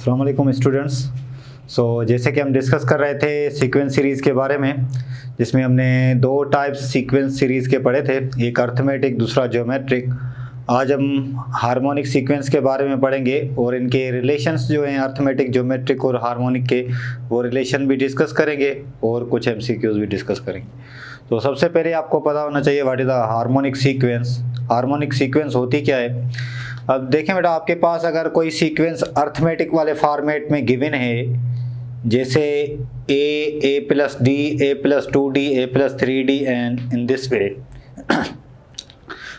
अस्सलाम वालेकुम स्टूडेंट्स। जैसे कि हम डिस्कस कर रहे थे सीक्वेंस सीरीज़ के बारे में, जिसमें हमने दो टाइप्स सीक्वेंस सीरीज़ के पढ़े थे, एक अर्थमेटिक दूसरा ज्योमेट्रिक। आज हम हार्मोनिक सीक्वेंस के बारे में पढ़ेंगे और इनके रिलेशंस जो हैं अर्थमेटिक, ज्योमेट्रिक और हार्मोनिक के, वो रिलेशन भी डिस्कस करेंगे और कुछ MCQs भी डिस्कस करेंगे। तो सबसे पहले आपको पता होना चाहिए what is the harmonic sequence. Harmonic sequence होती क्या है? अब देखें बेटा, आपके पास अगर कोई सीक्वेंस अर्थमेटिक वाले फॉर्मेट में गिवन है, जैसे a plus D, a plus 2d, a plus 3d and in this way,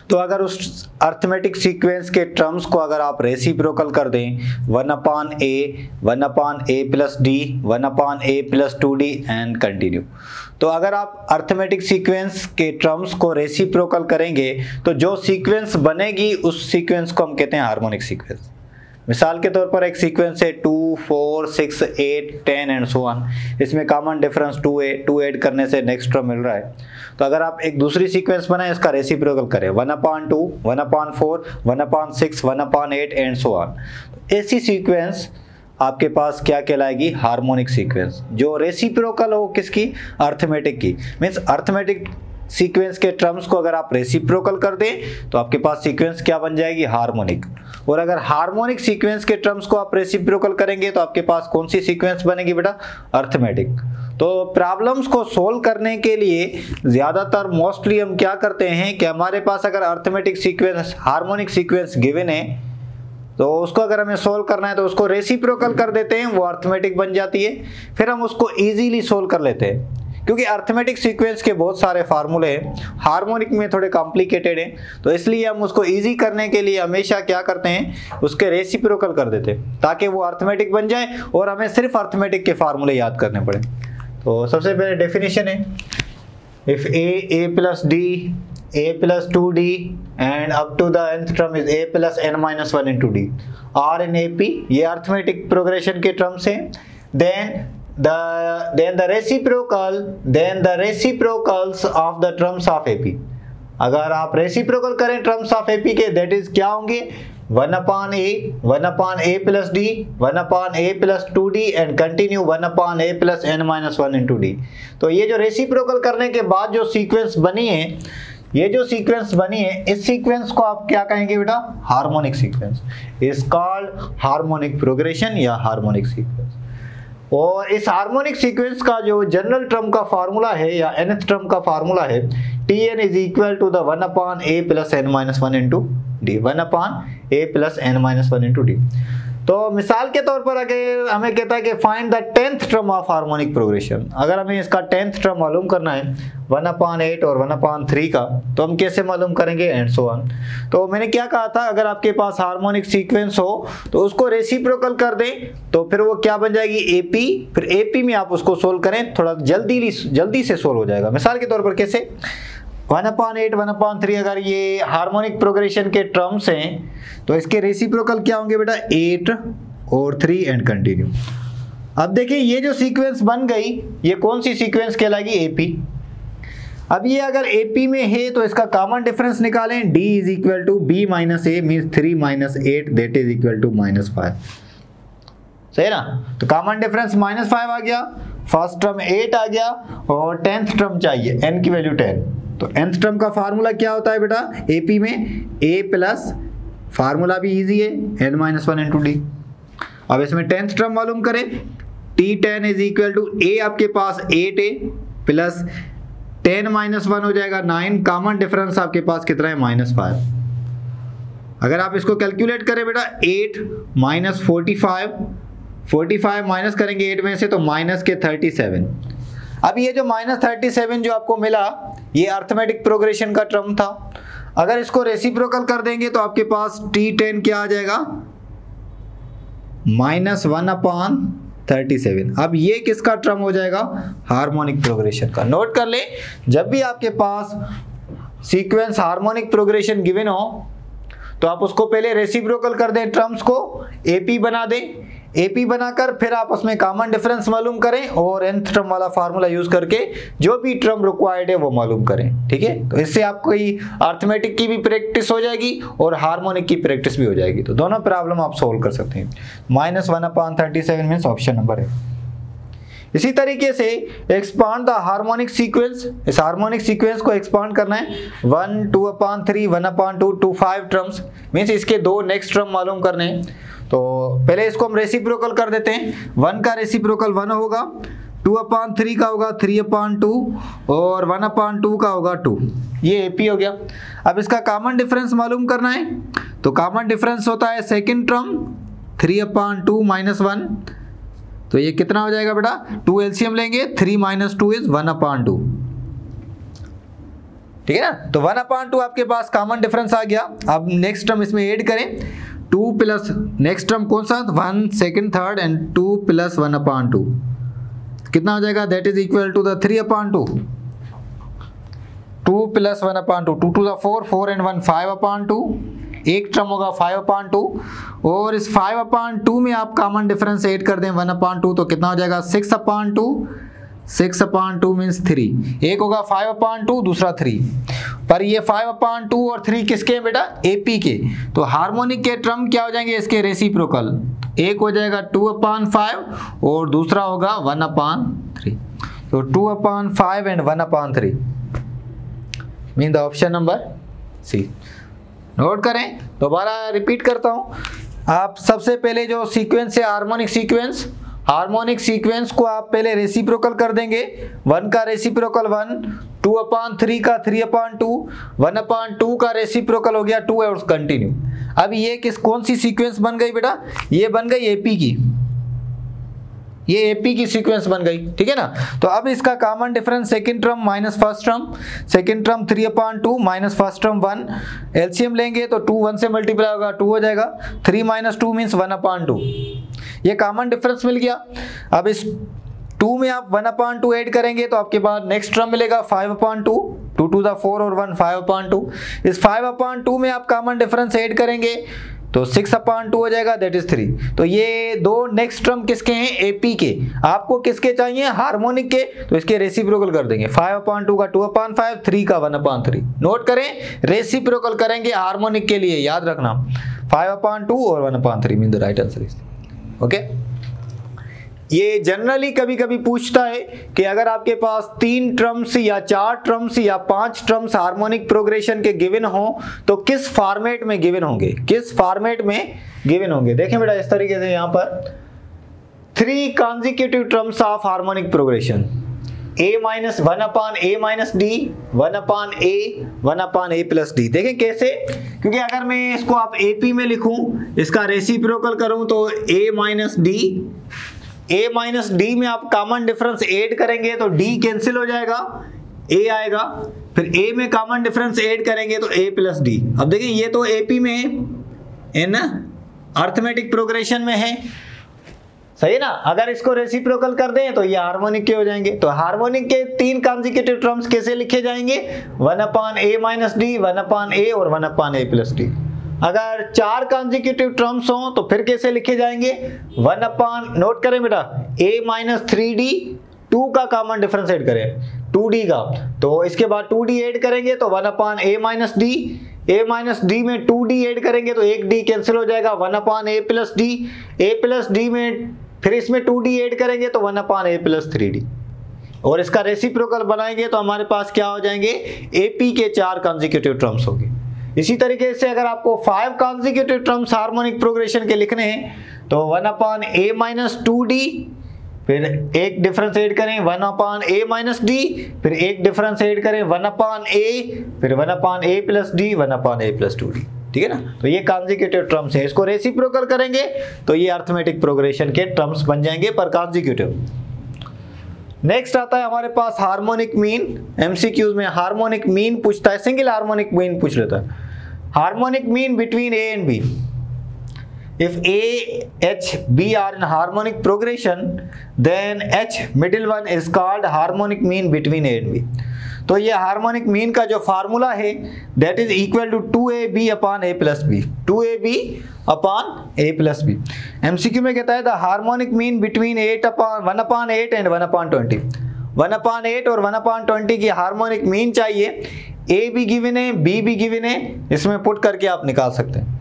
तो अगर उस अर्थमेटिक सीक्वेंस के टर्म्स को अगर आप रेसिप्रोकल कर दें 1/a plus D, 1/a plus 2d and continue, तो अगर आप अर्थमेटिक सीक्वेंस के टर्म्स को रेसिप्रोकल करेंगे तो जो सीक्वेंस बनेगी उस सीक्वेंस को हम कहते हैं हार्मोनिक सीक्वेंस। मिसाल के तौर पर एक सीक्वेंस है 2, 4, 6, 8, 10 एंड सो ऑन। इसमें कॉमन डिफरेंस 2 ऐड करने से नेक्स्ट टर्म मिल रहा है। तो अगर आप एक दूसरी सीक्वेंस बनाए, इसका रेसिप्रोकल करें 1/2, 1/4, 1/6, 1/8 एंड सो ऑन, ऐसी सीक्वेंस आपके पास क्या कहलाएगी? Harmonic sequence. जो रेसिप्रोकल हो किसकी? अर्थमेटिक की। मीन्स अर्थमेटिक सीक्वेंस के टर्म्स को अगर आप रेसिप्रोकल कर दें तो आपके पास सीक्वेंस क्या बन जाएगी? हार्मोनिक। और अगर हार्मोनिक सीक्वेंस के टर्म्स को आप रेसिप्रोकल करेंगे तो आपके पास कौन सी सीक्वेंस बनेगी बेटा? अर्थमेटिक। तो प्रॉब्लम्स को सोल्व करने के लिए ज़्यादातर मोस्टली हम क्या करते हैं कि हमारे पास अगर arithmetic sequence, harmonic sequence given है, तो उसको अगर हमें सोल्व करना है तो उसको रेसिप्रोकल कर देते हैं, वो अर्थमेटिक बन जाती है। फिर हम उसको इजीली सोल्व कर लेते हैं, क्योंकि अर्थमेटिक सीक्वेंस के बहुत सारे फार्मूले हैं, हार्मोनिक में थोड़े कॉम्प्लिकेटेड हैं, तो इसलिए हम उसको इजी करने के लिए हमेशा क्या करते हैं, उसके रेसिप्रोकल कर देते हैं ताकि वो अर्थमेटिक बन जाए और हमें सिर्फ अर्थमेटिक के फार्मूले याद करने पड़े। तो सबसे पहले डेफिनेशन है, if a plus d, a plus 2d and up to the nth term is a plus n-1 into d are in AP, ये अर्थमेटिक प्रोग्रेशन के टर्म्स हैं। then the reciprocals of the terms of AP, अगर आप reciprocal करें terms of AP के, that is क्या होंगे? 1/a plus d, 1/a plus 2d and continue 1/a plus n-1 into d। तो ये जो रेसिप्रोकल करने के बाद जो सीक्वेंस बनी है, ये जो सीक्वेंस बनी है, इस सीक्वेंस को आप क्या कहेंगे बेटा? Harmonic sequence. Is called harmonic progression या हार्मोनिक सीक्वेंस। और इस हार्मोनिक सीक्वेंस का जो जनरल टर्म का फार्मूला है या nth टर्म का फार्मूला है, Tn is equal to the 1/a plus n-1 into d, 1/a plus n-1 into d। तो मिसाल के तौर पर अगर हमें कहता है कि find the 10th term of harmonic progression, अगर हमें इसका 10th टर्म मालूम करना है 1/8 और 1/3 का, तो हम कैसे मालूम करेंगे? And so on. तो मैंने क्या कहा था, अगर आपके पास हार्मोनिक सीक्वेंस हो तो उसको रेसिप्रोकल कर दें तो फिर वो क्या बन जाएगी? AP। फिर AP में आप उसको सोल्व करें, थोड़ा जल्दी से सोल्व हो जाएगा। मिसाल के तौर पर कैसे? 1/8, 1/3 अगर ये हार्मोनिक प्रोग्रेशन के टर्म्स हैं तो इसके रेसिप्रोकल क्या होंगे बेटा? 8 और 3 एंड कंटिन्यू। अब देखिए, ये जो सीक्वेंस बन गई, ये कौन सी सीक्वेंस कहलाएगी? AP। अब ये अगर AP में है तो इसका कॉमन डिफरेंस निकालें, D is equal to B minus A means 3 minus 8 that is equal to -5। सही ना? तो कॉमन डिफरेंस -5 आ गया, फर्स्ट टर्म 8 आ गया और 10th टर्म चाहिए, n की वैल्यू 10। तो nth टर्म का फार्मूला क्या होता है बेटा? AP में a प्लस, फार्मूला भी इजी है, n-1 into d। अब इसमें 10th टर्म मालूम करें, T10 is equal to a आपके पास 8a प्लस 10 - 1 हो जाएगा 9, कॉमन डिफरेंस आपके पास कितना है? -5। अगर आप इसको कैलकुलेट करें बेटा, 8 माइनस 45 माइनस करेंगे 8 में से तो माइनस के 37। अब ये जो -37 जो आपको मिला, ये अर्थमेटिक प्रोग्रेशन का टर्म था। अगर इसको रेसिप्रोकल कर देंगे तो आपके पास T10 क्या आ जाएगा? -1/37। अब ये किसका टर्म हो जाएगा? हार्मोनिक प्रोग्रेशन का। नोट कर ले, जब भी आपके पास सीक्वेंस हार्मोनिक प्रोग्रेशन गिवन हो तो आप उसको पहले रेसिप्रोकल कर दें टर्म्स को, AP बना दें। AP बनाकर फिर आपस में कॉमन डिफरेंस मालूम करें और nth टर्म वाला फार्मूला यूज करके जो भी टर्म रिक्वायर्ड है वो मालूम करें। ठीक है, तो इससे आपको अर्थमेटिक की भी प्रैक्टिस हो जाएगी और हार्मोनिक की प्रैक्टिस भी हो जाएगी। तो दोनों प्रॉब्लम आप सोल्व कर सकते हैं। -1/37 मीन्स ऑप्शन नंबर है। इसी तरीके से एक्सपांड द हार्मोनिक सीक्वेंस, इस हार्मोनिक सीक्वेंस को एक्सपांड करना है 1, 2/3, 1/2 टू 5 टर्म्स, मीन्स इसके दो नेक्स्ट टर्म मालूम करने हैं। तो पहले इसको हम रेसिप्रोकल कर देते हैं। 1 का रेसिप्रोकल 1 होगा, 2/3 का होगा 3/2 और 1/2 का होगा 2। ये AP हो गया। अब इसका कॉमन डिफरेंस मालूम करना है, तो कॉमन डिफरेंस होता है सेकेंड टर्म 3/2 -1, तो ये कितना हो जाएगा बेटा, 2 एलसीएम लेंगे, 3 - 2 इज 1/2। ठीक है ना, तो 1/2 आपके पास कॉमन डिफरेंस आ गया। अब नेक्स्ट टर्म इसमें ऐड करें, 2 प्लस नेक्स्ट टर्म कौन सा, 1 सेकंड थर्ड एंड 2 + 1/2 कितना हो जाएगा, that is equal to the 3/2। 2 + 1/2, 2 to the 4, 4 and 1 5/2, एक टर्म होगा 5/2 और इस 5/2 में आप कॉमन डिफरेंस ऐड कर दें 1/2, तो कितना हो जाएगा 6/2। 6/2 मीन्स 3, एक होगा 5/2 दूसरा 3, पर ये 5/2 और 3 किसके हैं बेटा, AP के। तो हार्मोनिक के टर्म क्या हो जाएंगे इसके रेसिप्रोकल, एक हो जाएगा 2/5 और दूसरा होगा 1/3। तो 2/5 and 1/3 mean the option number C। Note करें, दोबारा रिपीट करता हूं। आप सबसे पहले जो सीक्वेंस है हार्मोनिक सीक्वेंस, हार्मोनिक सीक्वेंस को आप पहले रेसिप्रोकल कर देंगे। 1 का रेसिप्रोकल 1, 2/3 का 3/2, 1/2 का रेसिप्रोकल हो गया 2 और कंटिन्यू। अब ये कौन सी सीक्वेंस बन गई बेटा, ये बन गई AP की, ये AP की सीक्वेंस बन गई। ठीक है ना, तो अब इसका common difference second term minus first term, second term 3/2 minus first term 1, LCM लेंगे तो 2 1 से मल्टीप्लाई होगा 2 हो जाएगा, 3 - 2 मीन्स 1/2, ये कॉमन डिफरेंस मिल गया। अब इस 2 में आप 1/2 ऐड करेंगे तो आपके पास नेक्स्ट टर्म मिलेगा 5/2, 2 to the 4 और 1 5/2। इस 5/2 में आप कॉमन डिफरेंस ऐड करेंगे तो 6/2 हो जाएगा, दैट इज 3। तो ये दो नेक्स्ट टर्म किसके हैं, AP के। आपको किसके चाहिए, हार्मोनिक के, तो इसके रेसिप्रोकल कर देंगे। 5/2 का 2/5, 3 का 1/3। नोट करें, रेसिप्रोकल करेंगे हार्मोनिक के लिए, याद रखना 5/2 और 1/3 mean the right answer is okay. ये जनरली कभी कभी पूछता है कि अगर आपके पास 3 ट्रम्स या 4 ट्रम्स या 5 ट्रम्स हार्मोनिक प्रोग्रेशन के गिवन हो तो किस फॉर्मेट में गिवन होंगे, किस फॉर्मेट में गिवन होंगे। देखें बेटा इस तरीके से यहाँ पर 3 consecutive terms of harmonic progression, A-1/A - D, 1/A, 1/A + D। देखें कैसे, क्योंकि अगर मैं इसको आप AP में लिखूं, इसका रेसिप्रोकल करूं तो A - D में आप कॉमन डिफरेंस ऐड करेंगे तो D कैंसिल हो जाएगा, A आएगा, फिर A में कॉमन डिफरेंस ऐड करेंगे तो A + D। अब देखिए ये तो AP में है ना, अर्थमेटिक प्रोग्रेशन में है, सही ना। अगर इसको रेसिप्रोकल कर दें तो ये हार्मोनिक के हो जाएंगे। तो हार्मोनिक के 3 कॉन्जिक्यूटिव टर्म्स कैसे लिखे जाएंगे, 1/A - D, 1/A और 1/A + D। अगर 4 कॉन्जिक्यूटिव टर्म्स हो तो फिर कैसे लिखे जाएंगे, नोट करें बेटा, A - 3D, 2 का कॉमन डिफरेंस ऐड करें 2D का, तो इसके बाद 2D ऐड करेंगे तो 1/A - D, A - D में 2D ऐड करेंगे तो एक D कैंसिल हो जाएगा, 1/A + D, A + D में फिर इसमें 2D ऐड करेंगे तो 1/A + 3D, और इसका रेसिप्रोकल बनाएंगे तो हमारे पास क्या हो जाएंगे, AP के 4 कॉन्जिक्यूटिव टर्म्स होंगे। इसी तरीके से अगर आपको 5 कॉन्जिक्यूटिव टर्म्स हार्मोनिक प्रोग्रेशन के लिखने हैं तो 1/A - 2D, फिर एक डिफरेंस ऐड करें 1/A - D, फिर एक डिफरेंस ऐड करें 1/A, फिर 1/A + D, 1/A + 2D। ठीक है ना, तो ये कॉन्जिक्यूटिव टर्म्स है, इसको रेसिप्रोकल करेंगे तो ये अर्थमेटिक प्रोग्रेशन के टर्म्स बन जाएंगे पर कॉन्जिक्यूटिव। नेक्स्ट आता है हमारे पास हार्मोनिक मीन। MCQs में हार्मोनिक मीन पूछता है, सिंगल हार्मोनिक मीन पूछ लेता है। Harmonic mean between A and B, if A, H, B are in harmonic progression then H middle one is called harmonic mean between A and B। तो ये harmonic mean का जो फार्मूला है that is equal to 2ab upon a plus B, 2ab upon a plus B. MCQ में कहता है the harmonic mean between 1 upon 8 and 1 upon 20, 1 upon 8 और 1 अपॉन 20 की हार्मोनिक मीन चाहिए। a भी गिवन है, b भी गिवन है, इसमें पुट करके आप निकाल सकते हैं।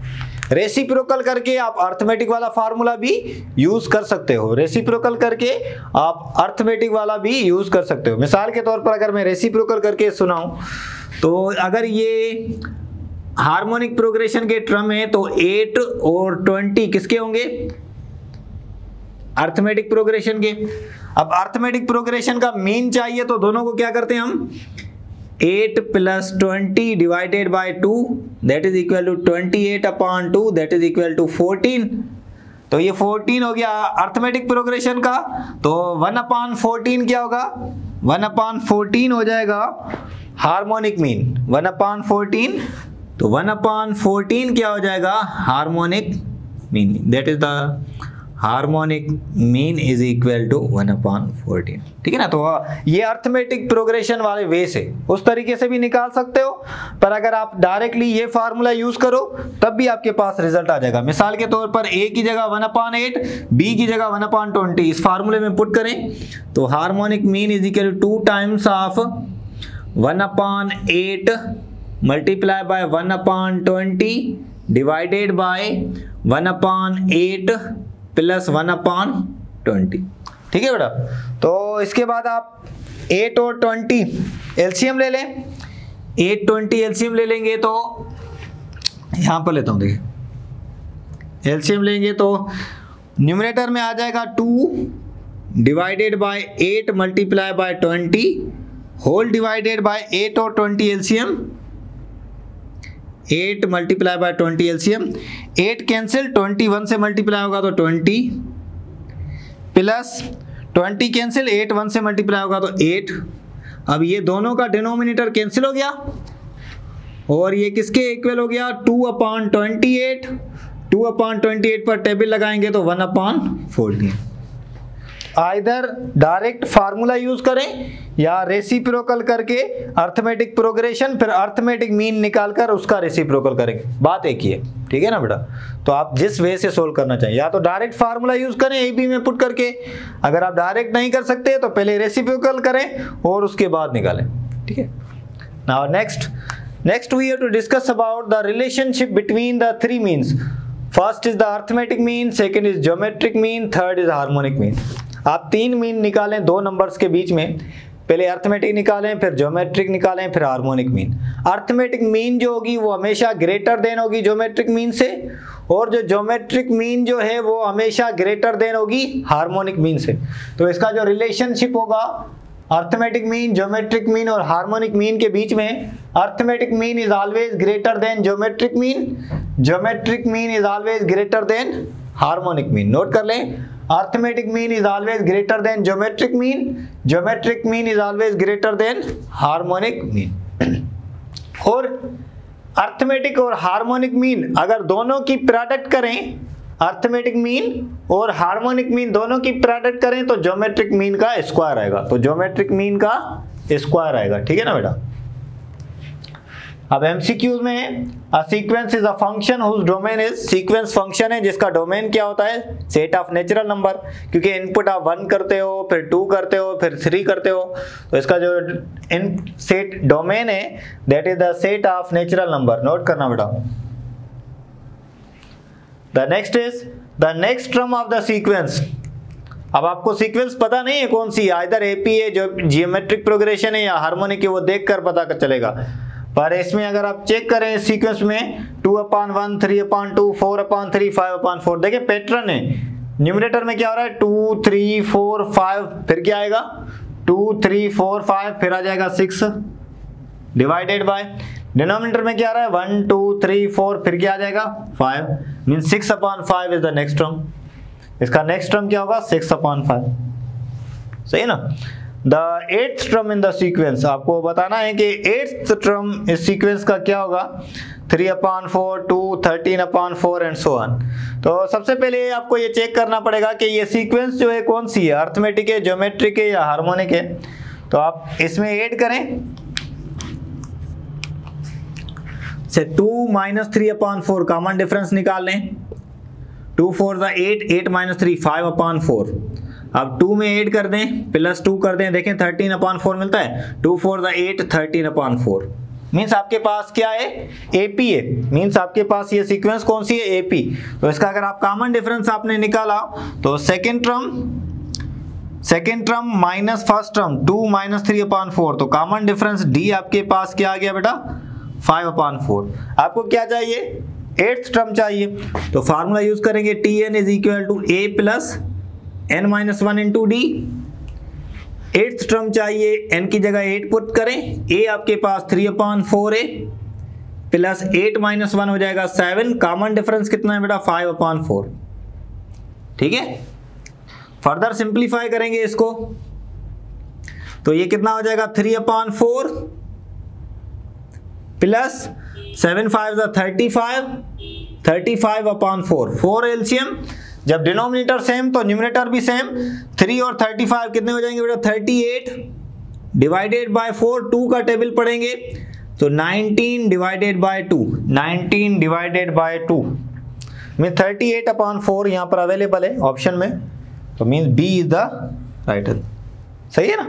रेसिप्रोकल करके आप अर्थमेटिक वाला फार्मूला भी यूज कर सकते हो, रेसिप्रोकल करके आप अर्थमेटिक वाला भी यूज कर सकते हो। मिसाल के तौर पर अगर मैं रेसिप्रोकल करके सुनाऊं तो अगर ये हार्मोनिक प्रोग्रेशन के टर्म है तो 8 और 20 किसके होंगे? अर्थमेटिक प्रोग्रेशन के। अब अर्थमेटिक प्रोग्रेशन का मीन चाहिए तो दोनों को क्या करते हैं हम? 8 plus 20 divided by 2 that is equal to 28 upon 2 that is equal to 14। तो ये 14 हो गया अर्थमेटिक प्रोग्रेशन का। तो 1 अपॉन 14 क्या होगा? 1 अपॉन 14 हो जाएगा हार्मोनिक मीन, 1 अपॉन 14। तो 1 अपॉन 14 क्या हो जाएगा? Harmonic mean, that is the harmonic mean is equal to 1 upon 14। ठीक है ना। तो ये अर्थमेटिक प्रोग्रेशन वाले वे से उस तरीके से भी निकाल सकते हो, पर अगर आप डायरेक्टली ये फार्मूला यूज करो तब भी आपके पास रिजल्ट आ जाएगा। मिसाल के तौर पर a की जगह 1 अपॉन 8, b की जगह 1 अपॉन 20 इस फार्मूले में पुट करें तो harmonic mean is equal to 2 times of 1 upon 8 multiply by 1 upon 20 divided by 1 upon 8 plus 1 upon 20। ठीक है बेटा। तो इसके बाद आप 8 और 20 एलसीएम ले लें, 8 20 एलसीएम ले लेंगे तो यहां पर लेता हूं, देखिए एलसीएम लेंगे तो न्यूमरेटर में आ जाएगा 2 divided by 8 multiply by 20 whole divided by 8 और 20 LCM, 8 multiply by 20 LCM, 8 cancel, 21 से मल्टीप्लाई होगा तो 20 प्लस 20 कैंसिल, 8 1 से मल्टीप्लाई होगा तो 8। अब ये दोनों का डिनोमिनेटर कैंसिल हो गया और ये किसके इक्वल हो गया? 2 अपॉन 28, 2 अपॉन 28 पर टेबल लगाएंगे तो 1 upon 14। Either direct formula use करें या रेसिप्रोकल करके अर्थमेटिक प्रोग्रेशन फिर अर्थमेटिक मीन निकालकर उसका रेसिप्रोकल करेंगे, बात एक ही है। ठीक है ना बेटा। तो आप जिस वे से सोल्व करना चाहिए, या तो डायरेक्ट फार्मूला यूज करें ए बी में पुट करके, अगर आप डायरेक्ट नहीं कर सकते तो पहले रेसिप्रोकल करें और उसके बाद निकालें। ठीक है। Now next we have to discuss about the relationship between the three means. First is the arithmetic mean, second is geometric mean, third is harmonic mean. आप 3 मीन निकालें दो नंबर्स के बीच में, पहले अर्थमेटिक निकालें, फिर ज्योमेट्रिक निकालें, फिर हार्मोनिक मीन। अर्थमेटिक मीन जो होगी वो हमेशा ग्रेटर देन होगी ज्योमेट्रिक मीन से, और जो ज्योमेट्रिक मीन जो है वो हमेशा ग्रेटर देन होगी हार्मोनिक मीन से। तो इसका जो रिलेशनशिप होगा अर्थमेटिक मीन, ज्योमेट्रिक मीन और हार्मोनिक मीन के बीच में, arithmetic mean is always greater than geometric mean, geometric mean is always greater than harmonic mean. Note कर लें, arithmetic mean is always greater than geometric mean, geometric mean is always greater than harmonic mean. और arithmetic और harmonic mean अगर दोनों की product करें, arithmetic mean और harmonic mean दोनों की प्रोडक्ट करें तो ज्योमेट्रिक मीन का स्क्वायर आएगा, तो ज्योमेट्रिक मीन का स्क्वायर आएगा। ठीक है ना बेटा। अब एमसीक्यूज में a sequence is a function whose domain is, sequence function है जिसका डोमेन क्या होता है? सेट ऑफ नेचुरल नंबर, क्योंकि इनपुट आप 1 करते हो, फिर 2 करते हो, फिर 3 करते हो, तो इसका जो इन सेट डोमेन है that is the set of natural number. Note करना बेटा। The next is the next term of the sequence. अब आपको सीक्वेंस पता नहीं है कौन सी, आइदर एपी है जो जियोमेट्रिक प्रोग्रेशन है या हार्मोनिक है, वो देखकर पता चलेगा। पर इसमें अगर आप चेक करें सीक्वेंस में 2/1, 3/2, 4/3, 5/4, देखिए पैटर्न है। न्यूमरेटर में क्या हो रहा है? 2 3 4 5, फिर क्या आएगा? 2 3 4 5, फिर आ जाएगा 6 डिवाइडेड बाय, डिनोमिनेटर में क्या आ रहा है? 1 2 3 4, फिर क्या आ जाएगा? 5, mean 6/5 is the next term. इसका नेक्स्ट टर्म क्या होगा? 6/5। सही है ना। The 8th term in the sequence, आपको बताना है कि 8th टर्म इस सीक्वेंस का क्या होगा? 3/4, 2, 13/4 एंड सो ऑन। तो सबसे पहले आपको ये चेक करना पड़ेगा कि ये सीक्वेंस जो है कौन सी है, अर्थमेटिक है, ज्योमेट्रिक है या हार्मोनिक है। तो आप इसमें ऐड करें, से 2 माइनस 3/4 कॉमन डिफरेंस निकाल लें। 2 4 8, 8 माइनस 3 5/4। अब 2 में 8 कर दें प्लस 2 कर दें, देखें 13/4 मिलता है। 2 4 8 13/4 मीन्स आपके पास क्या है, एपी है। मीन्स आपके पास ये सीक्वेंस कौन सी है, एपी। तो इसका अगर आप कॉमन डिफरेंस आपने निकाला तो second term minus first term 2 minus 3/4, तो कॉमन डिफरेंस डी आपके पास क्या आ गया बेटा 5/4। आपको क्या चाहिए, 8th टर्म चाहिए, तो फार्मूला यूज करेंगे Tn is equal to a plus n-1 into D. 8th term चाहिए, n की जगह 8 पुट करें, a आपके पास 3/4 है प्लस 8 माइनस 1 हो जाएगा 7। कॉमन डिफरेंस कितना है बेटा 5/4। ठीक है, फर्दर सिंप्लीफाई करेंगे इसको तो ये कितना हो जाएगा 3/4 प्लस 7 5 35/4 4 एलसीएम। जब डिनोमिनेटर सेम तो न्यूमरेटर भी सेम। 3 और 35 कितने हो जाएंगे बेटा 38 डिवाइडेड बाय 4। 2 का टेबल पढ़ेंगे तो 19 divided by 2, 19 divided by 2 mean 38/4 यहाँ पर अवेलेबल है ऑप्शन में, तो mean B is the right answer. सही है ना।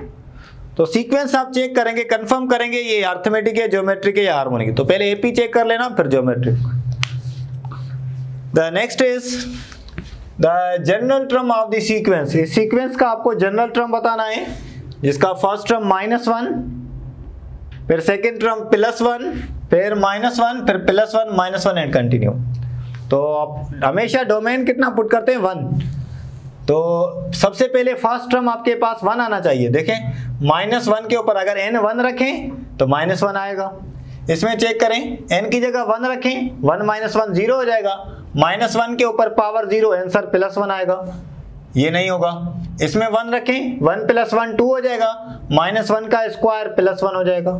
तो सीक्वेंस आप चेक करेंगे, कंफर्म करेंगे ये अर्थमेटिक है, ज्योमेट्रिक है या हार्मोनिक। तो पहले एपी चेक कर लेना फिर geometric. The next is the general term of the sequence. इस सीक्वेंस का आपको जनरल टर्म बताना है, जिसका फर्स्ट टर्म -1, फिर सेकेंड टर्म +1, फिर -1, फिर +1 -1 एंड कंटिन्यू। तो आप हमेशा डोमेन कितना पुट करते हैं 1। तो सबसे पहले फर्स्ट टर्म आपके पास 1 आना चाहिए। देखें -1 के ऊपर अगर n 1 रखें तो -1 आएगा। इसमें चेक करें n की जगह 1 रखें, 1 - 1 0 हो जाएगा। -1 के ऊपर पावर 0 आंसर +1 आएगा, ये नहीं होगा। इसमें 1 रखें, 1 + 1 2 हो जाएगा, -1 का स्क्वायर +1 हो जाएगा।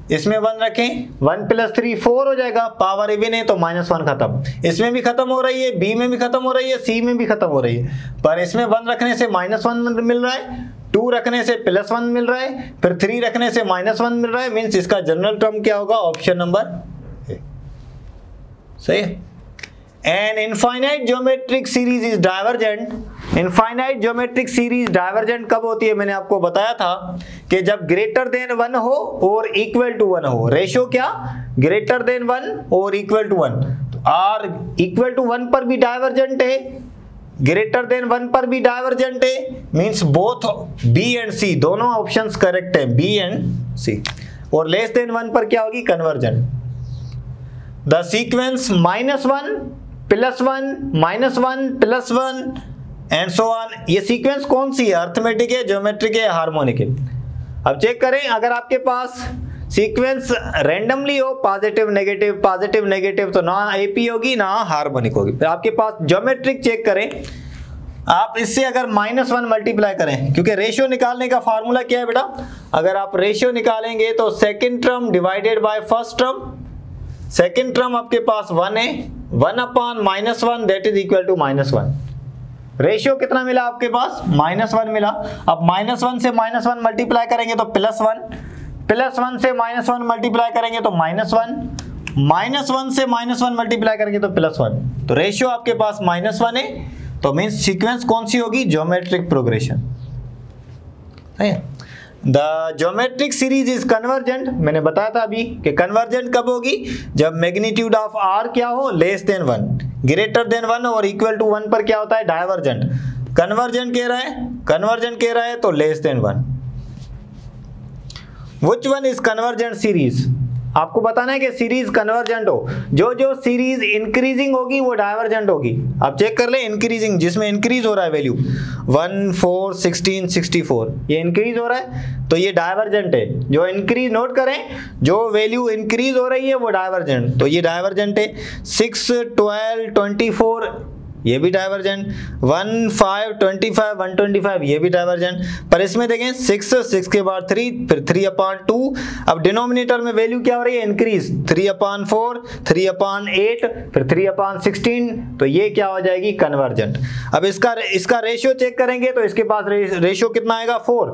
इसमें 1 रखें, 1 + 3 4 हो जाएगा, पावर इवन है तो -1 खत्म। इसमें भी खत्म हो रही है, बी में भी खत्म हो रही है, सी में भी खत्म हो रही है। पर इसमें 1 रखने से -1 मिल रहा है, 2 रखने से +1 मिल रहा है, फिर 3 रखने से -1 मिल रहा है। मीन्स इसका जनरल टर्म क्या होगा, ऑप्शन नंबर ए। सही है। An infinite geometric series is divergent। Infinite geometric series divergent कब होती है, मैंने आपको बताया था कि जब ग्रेटर देन 1 हो और इक्वल टू 1 हो। रेशो क्या, ग्रेटर देन 1 और इक्वल टू 1। तो आर इक्वल टू 1 पर भी डाइवर्जेंट है, ग्रेटर देन 1 पर भी डाइवर्जेंट है। मींस बोथ बी एंड सी दोनों ऑप्शंस करेक्ट है, बी एंड सी। और लेस देन 1 पर क्या होगी, convergent. The sequence -1 +1 -1 +1 and so on. ये सीक्वेंस कौन सी है, अर्थमेटिक है, ज्योमेट्रिक है, हार्मोनिक है। अब चेक करें, अगर आपके पास सीक्वेंस रैंडमली हो पॉजिटिव नेगेटिव तो ना एपी होगी ना हार्मोनिक होगी। फिर आपके पास ज्योमेट्रिक चेक करें, आप इससे अगर -1 मल्टीप्लाई करें, क्योंकि रेशियो निकालने का फार्मूला क्या है बेटा, अगर आप रेशियो निकालेंगे तो second term divided by first term. Second term आपके पास 1 है, 1/-1 that is equal to -1। Ratio कितना मिला आपके पास, -1 मिला। अब -1 से -1 मल्टीप्लाई करेंगे तो +1, +1 से -1 मल्टीप्लाई करेंगे तो -1, -1 से -1 मल्टीप्लाई करेंगे तो +1। तो रेशियो आपके पास -1 है, तो मीन्स सीक्वेंस कौन सी होगी, ज्योमेट्रिक प्रोग्रेशन है। The geometric series is convergent. मैंने बताया था अभी कि कन्वर्जेंट कब होगी, जब मैग्नीट्यूड ऑफ आर क्या हो, लेस देन 1, ग्रेटर देन 1 और इक्वल टू 1 पर क्या होता है, डाइवर्जेंट। कन्वर्जेंट कह रहा है तो less than 1। Which one is convergent series, आपको बताना है कि सीरीज कन्वर्जेंट हो। जो सीरीज इंक्रीजिंग होगी वो डाइवर्जेंट होगी। आप चेक कर ले, इंक्रीजिंग जिसमें इंक्रीज हो रहा है वैल्यू 1 4 16 64, ये इंक्रीज हो रहा है तो ये डाइवर्जेंट है। जो इंक्रीज नोट करें, जो वैल्यू इंक्रीज हो रही है वो डाइवर्जेंट, तो ये डाइवर्जेंट है। 6 12 24 ये भी डाइवर्जेंट, 1 5 25 125 ये भी डाइवर्जेंट। पर इसमें देखें 6 के बाद 3, फिर 3/2। अब डिनोमिनेटर में वैल्यू क्या हो रही है, इंक्रीज, 3/4 3/8 फिर 3/16, तो ये क्या हो जाएगी, कन्वर्जेंट। अब इसका रेशियो चेक करेंगे तो इसके पास रेशियो कितना आएगा, 4।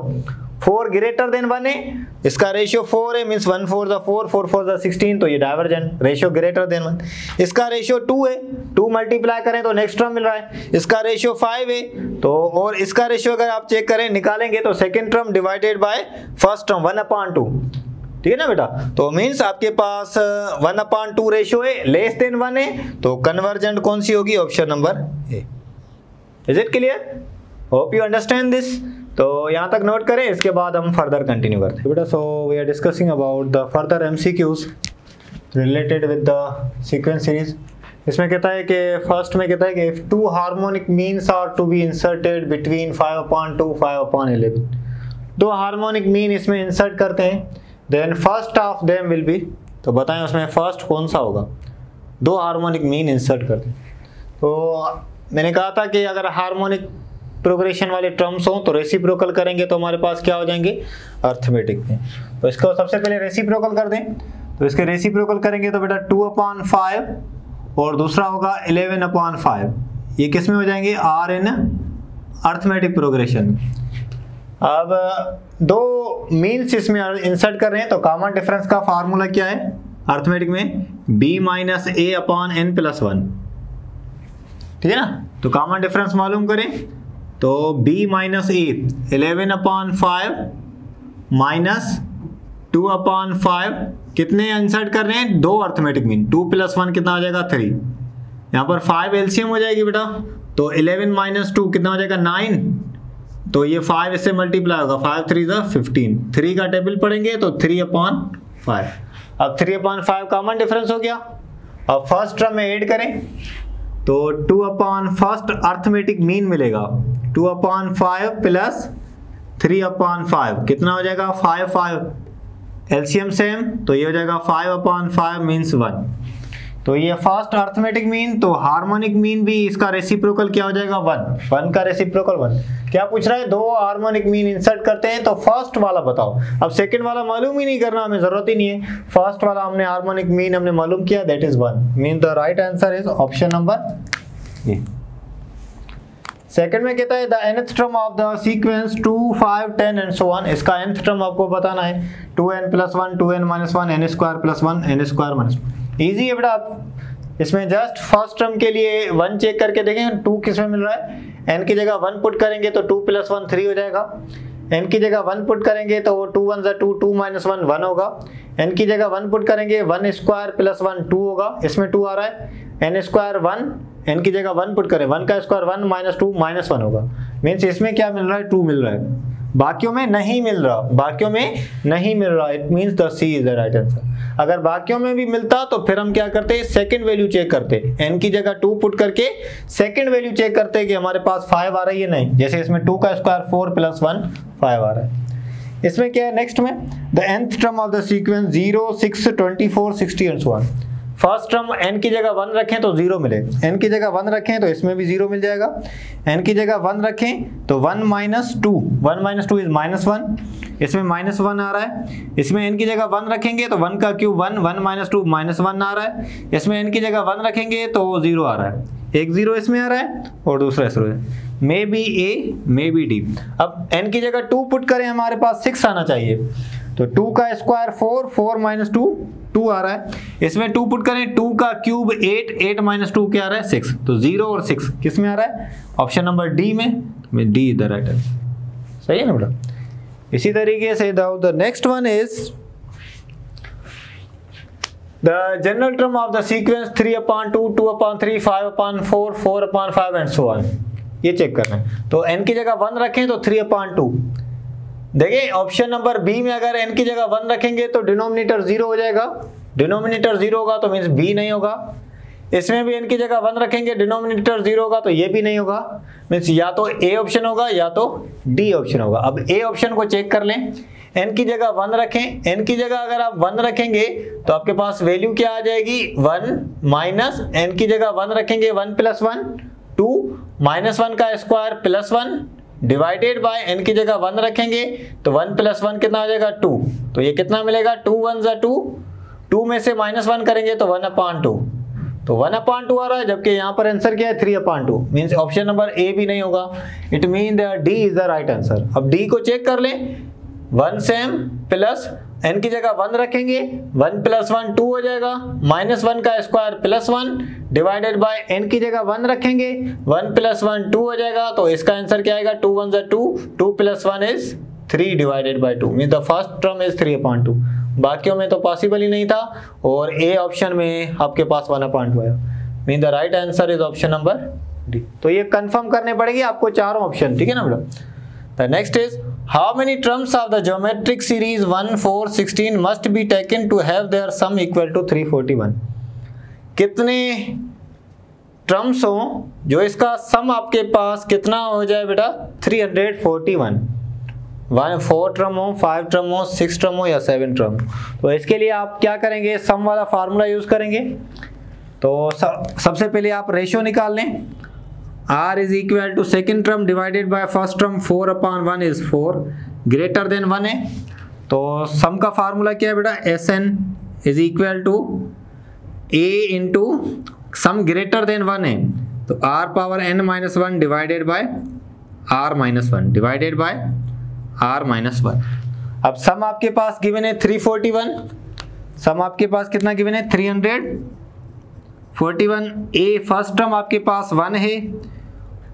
4 ग्रेटर देन 1 है, इसका रेशियो 4 है, मींस 1 4 ज़ा 4, 4 4 ज़ा 16, तो ये डाइवर्जेंट, रेशियो ग्रेटर देन 1। इसका रेशियो 2 है, 2 मल्टीप्लाई करें तो नेक्स्ट टर्म मिल रहा है, इसका रेशियो 5 है, तो और इसका रेशियो अगर आप चेक करें निकालेंगे तो second term divided by first term 1/2, ठीक है ना बेटा। तो मींस आपके पास 1/2 रेशियो है, लेस देन 1 है, तो कन्वर्जेंट कौन सी होगी, option number A. Is it clear? Hope you understand this. तो यहाँ तक नोट करें, इसके बाद हम फर्दर कंटिन्यू करते हैं बेटा। So we are discussing about the further MCQs related with the sequence series. इसमें कहता है कि फर्स्ट में कहता है कि if 2 harmonic means are to be inserted between 5/2 5/11, 2 harmonic mean इसमें इंसर्ट करते हैं, then first of them will be, तो बताएं उसमें फर्स्ट कौन सा होगा। 2 हार्मोनिक मीन इंसर्ट करते हैं, तो मैंने कहा था कि अगर हार्मोनिक प्रोग्रेशन वाले टर्म्स हो तो रेसिप्रोकल करेंगे तो हमारे पास क्या हो जाएंगे, अर्थमेटिक में। तो इसको सबसे पहले रेसिप्रोकल कर दें, तो इसके रेसिप्रोकल करेंगे तो बेटा 2/5 और दूसरा होगा 11/5, ये किस में हो जाएंगे, आर इन अर्थमेटिक प्रोग्रेशन। अब 2 मीन्स इसमें इंसर्ट कर रहे हैं, तो कॉमन डिफरेंस का फार्मूला क्या है अर्थमेटिक में, b - a/n+1, ठीक है ना। तो कॉमन डिफरेंस मालूम करें, तो b - a 11/5 - 2/5 कितने इंसर्ट कर रहे हैं, 2 अर्थमेटिक मीन, 2 + 1 कितना हो जाएगा 3, यहाँ पर 5 एलसीएम हो जाएगी बेटा, तो 11 - 2 कितना हो जाएगा 9, तो ये 5 इससे मल्टीप्लाई होगा, 5 3 = 15, 3 का टेबल पढ़ेंगे तो 3/5। अब 3/5 कॉमन डिफरेंस हो गया। अब फर्स्ट टर्म में ऐड करें तो 2/1 अर्थमेटिक मीन मिलेगा, 2/5 + 3/5 कितना हो जाएगा 5 5 एलसीएम सेम, तो ये हो जाएगा 5/5 मीन्स 1। तो ये फर्स्ट अर्थमेटिक मीन, तो हार्मोनिक मीन भी इसका रेसिप्रोकल क्या हो जाएगा 1 का रेसिप्रोकल 1। क्या पूछ रहा है, 2 हार्मोनिक मीन इंसर्ट करते हैं तो फर्स्ट वाला बताओ। अब सेकंड वाला मालूम ही नहीं करना, हमें जरूरत ही नहीं है, फर्स्ट वाला हमने हार्मोनिक मीन हमने मालूम किया, that is 1, mean the right answer is option number A. Second में कहता है the nth term of the sequence 2 5 10 and so on, इसका nth टर्म आपको बताना है, 2n+1 2n - 1 n² + 1 n² - 1। Easy है बेटा, आप इसमें जस्ट फर्स्ट टर्म के लिए 1 चेक करके देखें 2 किस में मिल रहा है, n की जगह 1 पुट करेंगे तो 2 + 1 3 हो जाएगा, n की जगह 1 पुट करेंगे तो 2 1 = 2, 2 - 1 1 होगा, n की जगह 1 पुट करेंगे 1² + 1 2 होगा, इसमें 2 आ रहा है, n² 1, n की जगह 1 पुट करें 1 का स्क्वायर 1 - 2 -1 होगा, मीन्स इसमें क्या मिल रहा है 2 मिल रहा है, बाकियों में नहीं मिल रहा, बाकियों में नहीं मिल रहा, it means the C is the right answer. अगर बाकियों में भी मिलता तो फिर हम क्या करते, सेकंड वैल्यू चेक करते, n की जगह 2 पुट करके सेकंड वैल्यू चेक करते कि हमारे पास 5 आ रही है, नहीं, जैसे इसमें 2 का स्क्वायर 4 + 1 5 आ रहा है। इसमें क्या है नेक्स्ट में, the nth term of the sequence 0 6 24 60 and so on. First term n की जगह 1 रखें तो 0 मिले, n की जगह 1 रखें तो इसमें भी 0 मिल जाएगा, n की जगह 1 रखें तो 1 - 2 1 - 2 इज -1, इसमें -1 आ रहा है, इसमें n की जगह 1 रखेंगे तो 1 का क्यूब 1 1 - 2 -1 आ रहा है, इसमें n की जगह 1 रखेंगे तो 0 आ रहा है, एक 0 इसमें आ रहा है और दूसरा इसमें, may be A may be D. अब n की जगह 2 पुट करें, हमारे पास 6 आना चाहिए, तो 2 का स्क्वायर 4 4 - 2 2 आ रहा है, इसमें 2 पुट करें 2 का क्यूब 8 8 - 2 क्या आ रहा है 6, तो 0 और 6 किस में आ रहा है, ऑप्शन नंबर डी में, D is the right answer. सही है ना बेटा। इसी तरीके से the next one is the general term of the sequence 3/2 2/3 5/4 4/5 and so on, ये चेक करना है। तो n की जगह 1 रखें तो 3/2, देखिए ऑप्शन नंबर बी में अगर n की जगह 1 रखेंगे तो डिनोमिनेटर 0 हो जाएगा, डिनोमिनेटर 0 होगा तो मीन्स b नहीं होगा, इसमें भी n की जगह 1 रखेंगे डिनोमिनेटर 0 होगा तो ये भी नहीं होगा, मीन्स या तो a ऑप्शन होगा या तो d ऑप्शन होगा। अब a ऑप्शन को चेक कर लें, n की जगह 1 रखें, n की जगह अगर आप 1 रखेंगे तो आपके पास वैल्यू क्या आ जाएगी 1 माइनस n की जगह 1 रखेंगे 1 + 1 2 -1 का स्क्वायर +1 डिवाइडेड बाय n की जगह 1 रखेंगे तो 1 + 1 कितना हो जाएगा 2, तो ये कितना मिलेगा 2 1 = 2, 2 में से -1 करेंगे तो 1/2, तो 1/2 आ रहा है, जबकि यहाँ पर आंसर क्या है 3/2, मीन्स ऑप्शन नंबर ए भी नहीं होगा, it mean D is the right answer. अब डी को चेक कर लें, 1 सेम प्लस n की जगह 1 रखेंगे, 1 प्लस 1 2 हो जाएगा, -1 का square plus 1 divided bye n की जगह 1 रखेंगे, 1 प्लस 1 2 हो जाएगा। तो इसका आंसर क्या आएगा, 2 1 2, 2 plus 1 is 3 divided by 2 mean the first term is 3/2। बाकियों में तो पॉसिबल ही नहीं था और ए ऑप्शन में आपके पास 1/2 आया, mean the right answer is option number D. तो ये कंफर्म करने पड़ेगी आपको चारों ऑप्शन, ठीक है ना बेटा। The next is how many terms of the geometric series 1 4 16 must be taken to have their sum equal to 341। कितने टर्म्स हो जो इसका सम आपके पास कितना हो जाए बेटा 341। 4 टर्म हो, 5 टर्म हो, 6 टर्म हो या 7 टर्म। तो इसके लिए आप क्या करेंगे, सम वाला फार्मूला यूज करेंगे। तो सबसे पहले आप रेशियो निकाल लें, r is equal to second term divided by first term 4/1 is 4 greater than 1 है। तो सम का फार्मूला क्या है बेटा, Sn is equal to a into some greater than 1 है तो r power n-1 divided by r-1 divided by r-1। अब सम आपके पास गिवन है 341, सम आपके पास कितना गिवन है 341। a फर्स्ट टर्म आपके पास 1 है,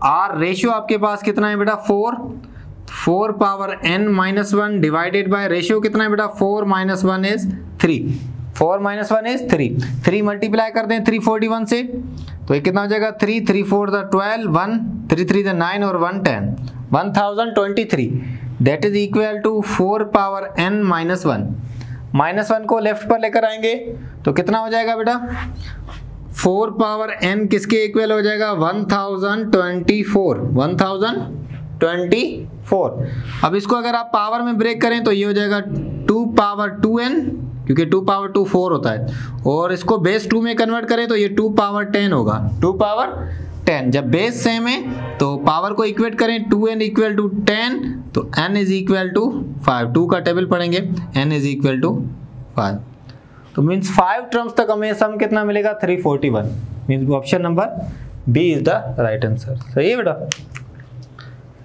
r रेशियो आपके पास कितना है बेटा 4 power n-1 divided by ratio कितना है बेटा 4 - 1 इज 3, 4 - 1 इज 3 मल्टीप्लाई कर दें 341 से तो ये कितना हो जाएगा 3 3 4 12 1 3 3 9 और 1 10 1023 that is equal to 4 power n-1। -1 को लेफ्ट पर लेकर आएंगे तो कितना हो जाएगा बेटा 4 पावर n किसके इक्वल हो जाएगा 1024। अब इसको अगर आप पावर में ब्रेक करें तो ये हो जाएगा 2 पावर 2n क्योंकि 2 पावर 2 4 होता है, और इसको बेस 2 में कन्वर्ट करें तो ये 2 पावर 10 होगा, 2 पावर 10। जब बेस सेम है तो पावर को इक्वेट करें 2n इक्वल टू 10 तो n इज इक्वल टू 5, 2 का टेबल पढ़ेंगे n इज इक्वल टू 5। तो मीन्स 5 टर्म्स तक हमें सम कितना मिलेगा 341, means option number B is the right answer. सही है बेटा।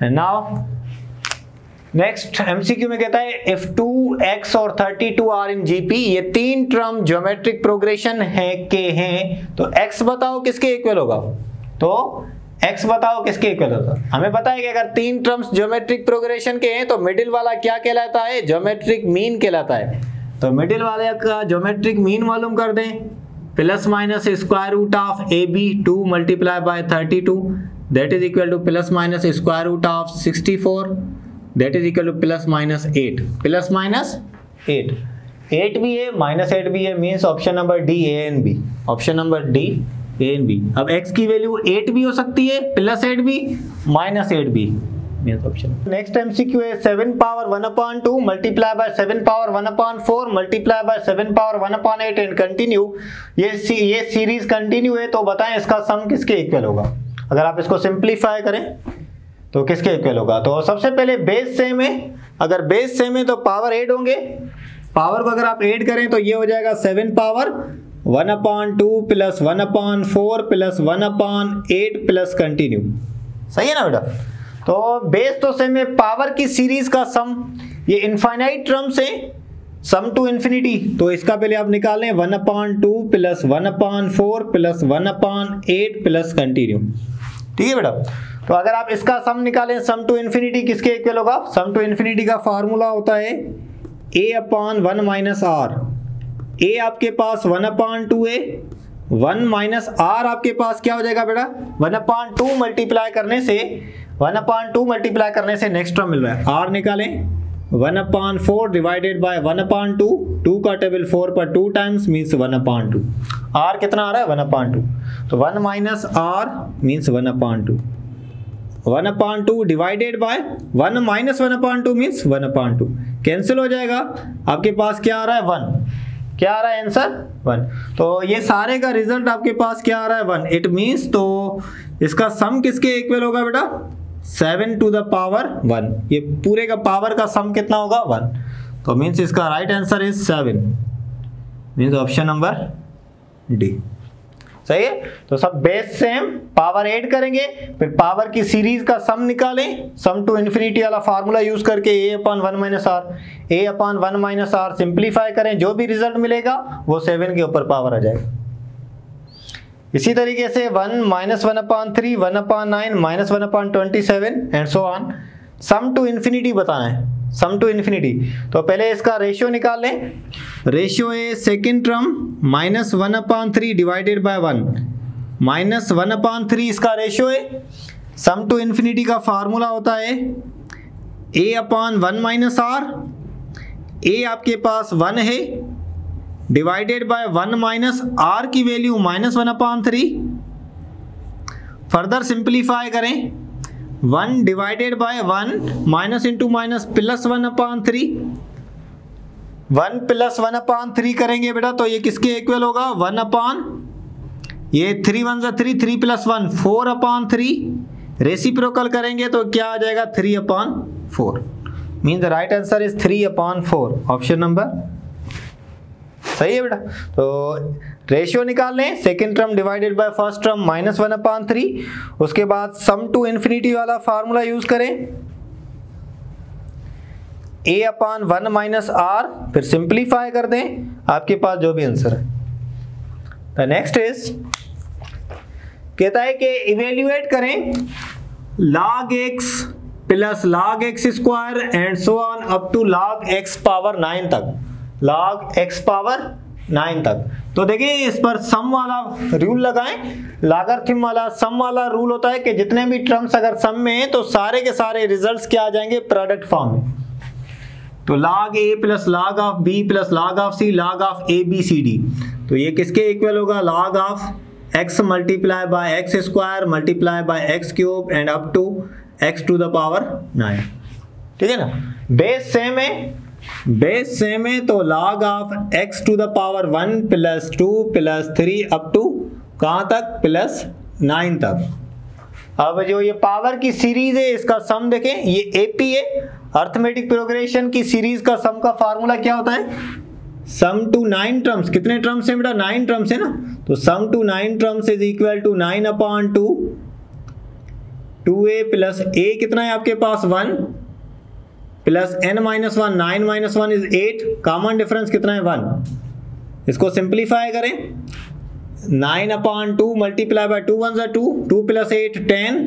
एंड नाउ नेक्स्ट एमसीक्यू में कहता है इफ 2x और 32 आर इन जीपी, ये 3 टर्म ज्योमेट्रिक प्रोग्रेशन है के हैं तो x बताओ किसके इक्वल होगा, तो x बताओ किसके इक्वल होगा। हमें पता है कि अगर 3 टर्म्स ज्योमेट्रिक प्रोग्रेशन के हैं तो मिडिल वाला क्या कहलाता है, ज्योमेट्रिक मीन कहलाता है। तो मिडिल वाले का ज्योमेट्रिक मीन मालूम कर दें, plus minus square root of AB 2 multiply by 32 that is equal to plus minus square root of 64 that is equal to plus minus 8 8 भी है -8 भी है, means option number D A and B, option number D A and B. अब x की value 8 भी हो सकती है, +8 भी, -8 भी, मीन्स ऑप्शन। नेक्स्ट एमसीक्यू है 7 power 1/2 multiply by 7 power 1/4 multiply by 7 power 1/8 and continue. ये सीरीज कंटिन्यू है तो बताएं इसका सम किसके इक्वल होगा। अगर आप इसको सिंप्लीफाई करें तो किसके इक्वल होगा। तो सबसे पहले बेस सेम है, अगर बेस सेम है तो पावर 8 होंगे, पावर को अगर आप ऐड करें तो ये हो जाएगा 7 power 1/2 plus 1/4 plus 1/8 plus continue. सही है ना बेटा। तो बेस तो सेम है, पावर की सीरीज का सम ये इनफाइनाइट टर्म्स है, सम टू इन्फिनिटी, तो इसका पहले आप निकाल लें 1/2 प्लस 1/4 प्लस 1/8 प्लस कंटिन्यू। ठीक है बेटा। तो अगर आप इसका सम निकालें सम टू इन्फिनिटी किसके इक्वल होगा, सम टू इन्फिनिटी का फार्मूला होता है a/1 माइनस r। a आपके पास 1/2 है, 1 माइनस r आपके पास क्या हो जाएगा बेटा 1/2 मल्टीप्लाई करने से 1/2 मल्टीप्लाई करने से नेक्स्ट टर्म मिल रहा है, r निकालें 1/4 डिवाइडेड बाय 1/2, 2 का टेबल 4 पर 2 टाइम्स मीन्स 1/2, r कितना आ रहा है 1/2, तो 1 minus r means 1/2, 1/2 divided by 1 minus 1/2 means 1/2, cancel हो जाएगा, आपके पास क्या आ रहा है 1, क्या आ रहा है आंसर 1। तो ये सारे का रिजल्ट आपके पास क्या आ रहा है 1, इट मीन्स तो इसका सम किसके इक्वल होगा बेटा 7 टू द पावर 1, ये पूरे का पावर का सम कितना होगा 1, तो मीन्स इसका right answer is 7, means option number D. सही है। तो सब बेस सेम, पावर ऐड करेंगे, फिर पावर की सीरीज का सम निकालें, सम टू इन्फिनिटी वाला फार्मूला यूज करके a upon 1 minus r simplify करें, जो भी रिजल्ट मिलेगा वो 7 के ऊपर पावर आ जाएगा। इसी तरीके से 1 minus 1/3, 1/9, minus 1/27 and so on. Sum to infinity बताना है, सम टू इन्फिनिटी। तो पहले इसका रेशियो निकाल लें। रेशियो है second term minus 1/3 divided by 1, minus 1/3 इसका रेशियो है। सम टू इन्फिनिटी का फार्मूला होता है a upon 1 minus r, a आपके पास 1 है, डिवाइडेड बाय 1 माइनस आर की वैल्यू माइनस 1/3। फर्दर सिंप्लीफाई करें, 1 divided by 1 minus into minus plus 1/3, 1 plus 1/3 करेंगे बेटा तो ये किसके इक्वल होगा, 1 अपॉन ये 3 1 3, 3 प्लस 1 4/3। रेसिप्रोकल करेंगे तो क्या आ जाएगा 3/4। Mean the right answer is 3/4, option number सही है बेटा। तो रेशियो निकाल लें, second term divided by first term minus 1/3, उसके बाद सम टू इन्फिनिटी वाला फार्मूला यूज करें, a अपॉन 1 माइनस आर, फिर सिंप्लीफाई कर दें, आपके पास जो भी आंसर है। द नेक्स्ट इज कहता है कि इवेल्युएट करें log x plus log x square and so on up to log x power 9 तक, log x पावर 9 तक। तो देखिए इस पर सम वाला रूल लगाएं, लॉगरिथम वाला सम वाला रूल होता है कि जितने भी टर्म्स अगर सम में हैं तो सारे के सारे रिजल्ट्स क्या आ जाएंगे, प्रोडक्ट फॉर्म में। तो log a plus log of b plus log of c log of a b c d, तो ये किसके इक्वल होगा, log of x multiply by x square multiply by x cube and up to x to the power 9। ठीक है ना, base same है, base same है, तो log of x to the power 1 plus 2 plus 3 up to कहाँ तक, plus 9 तक। अब जो ये पावर की सीरीज है इसका सम देखें, ये AP है, अर्थमेटिक प्रोग्रेशन की सीरीज का सम का फार्मूला क्या होता है, सम टू 9 टर्म्स। कितने टर्म्स है बेटा, 9 टर्म्स है ना, तो sum to 9 terms is equal to 9/2 2a plus a कितना है आपके पास 1 plus n-1, 9 - 1 is 8, common difference कितना है 1। इसको सिंप्लीफाई करें, 9/2 मल्टीप्लाई बाय 2 1 2, 2 प्लस 8 10,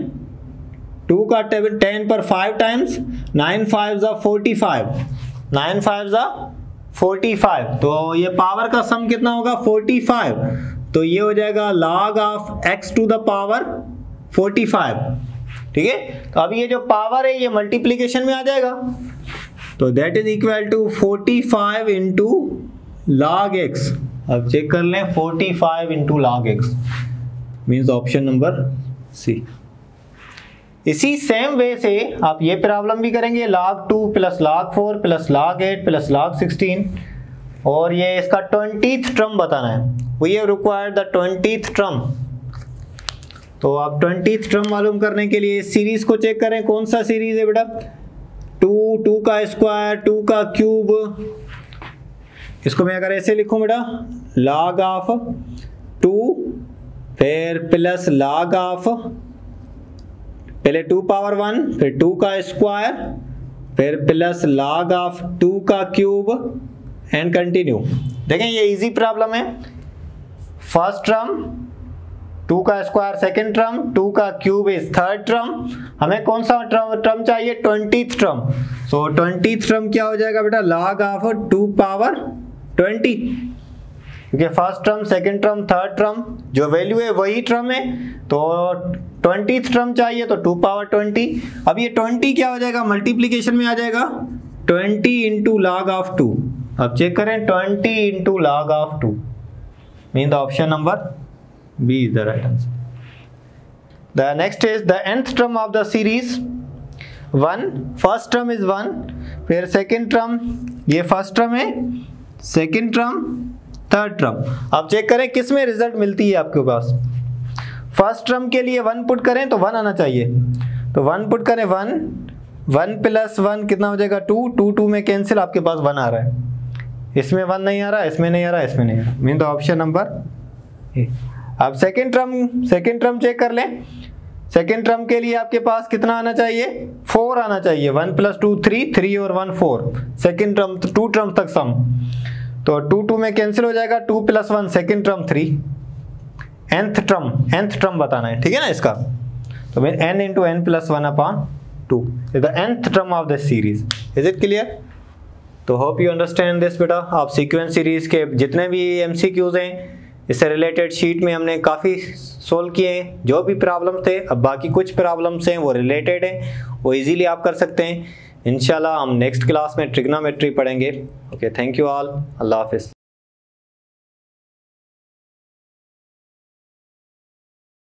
2 का 10 पर 5 टाइम्स, 9 5 45, 9 5 45, तो ये पावर का सम कितना होगा 45, तो ये हो जाएगा log of x to the power 45। ठीक है, तो अब ये जो पावर है ये मल्टीप्लीकेशन में आ जाएगा, तो that is equal to 45 into log x। अब चेक कर लें, 45 into log x means option number C. इसी सेम वे से आप ये प्रॉब्लम भी करेंगे, log 2 plus log 4 plus log 8 plus log 16, और ये इसका 20th टर्म बताना है। We have required the 20th term. तो आप 20th टर्म मालूम करने के लिए सीरीज को चेक करें, कौन सा सीरीज है बेटा, 2 का स्क्वायर 2 का क्यूब। इसको मैं अगर ऐसे लिखूं बेटा, log ऑफ 2 फिर प्लस log ऑफ पहले 2 पावर 1 फिर 2 का स्क्वायर फिर प्लस log ऑफ 2 का क्यूब एंड कंटिन्यू। देखें ये इजी प्रॉब्लम है, फर्स्ट टर्म 2 का स्क्वायर सेकेंड टर्म, 2 का क्यूब इज थर्ड टर्म, हमें कौन सा टर्म चाहिए 20th टर्म। सो 20th टर्म क्या हो जाएगा बेटा, log ऑफ 2 पावर 20, क्योंकि first term second term third term जो वैल्यू है वही टर्म है, तो 20th टर्म चाहिए तो 2 पावर 20। अब ये 20 क्या हो जाएगा, मल्टीप्लीकेशन में आ जाएगा, 20 इंटू log ऑफ 2। अब चेक करें, 20 into log of 2 mean the option number B is the right answer. The next is the nth term of the series 1, first term is 1, फिर second term ये first term है, second term third term। अब check करें किस में result मिलती है आपके पास। फर्स्ट टर्म के लिए 1 पुट करें तो 1 आना चाहिए, तो 1 पुट करें 1 प्लस 1 कितना हो जाएगा 2, 2 में कैंसिल, आपके पास 1 आ रहा है, इसमें 1 नहीं आ रहा, इसमें नहीं आ रहा, इसमें नहीं आ रहा, mean the option number A. अब सेकेंड टर्म चेक कर लें। सेकेंड टर्म के लिए आपके पास कितना आना चाहिए, 4 आना चाहिए। 1 + 2 3, 3 और 1 4। सेकेंड टर्म 2 टर्म तक सम, तो 2 में कैंसिल हो जाएगा। 2 + 1 सेकेंड टर्म 3। nth टर्म बताना है, ठीक है ना इसका। तो n × n + 1/2 is the nth term of this series. Is it clear? तो होप यू अंडरस्टैंड दिस बेटा। आप सीक्वेंस सीरीज के जितने भी MCQs हैं इससे रिलेटेड शीट में हमने काफ़ी सोल्व किए हैं, जो भी प्रॉब्लम थे। अब बाकी कुछ प्रॉब्लम्स हैं वो रिलेटेड हैं, वो इजीली आप कर सकते हैं। इंशाल्लाह हम नेक्स्ट क्लास में ट्रिग्नोमेट्री पढ़ेंगे। ओके, थैंक यू ऑल, अल्लाह हाफिज़।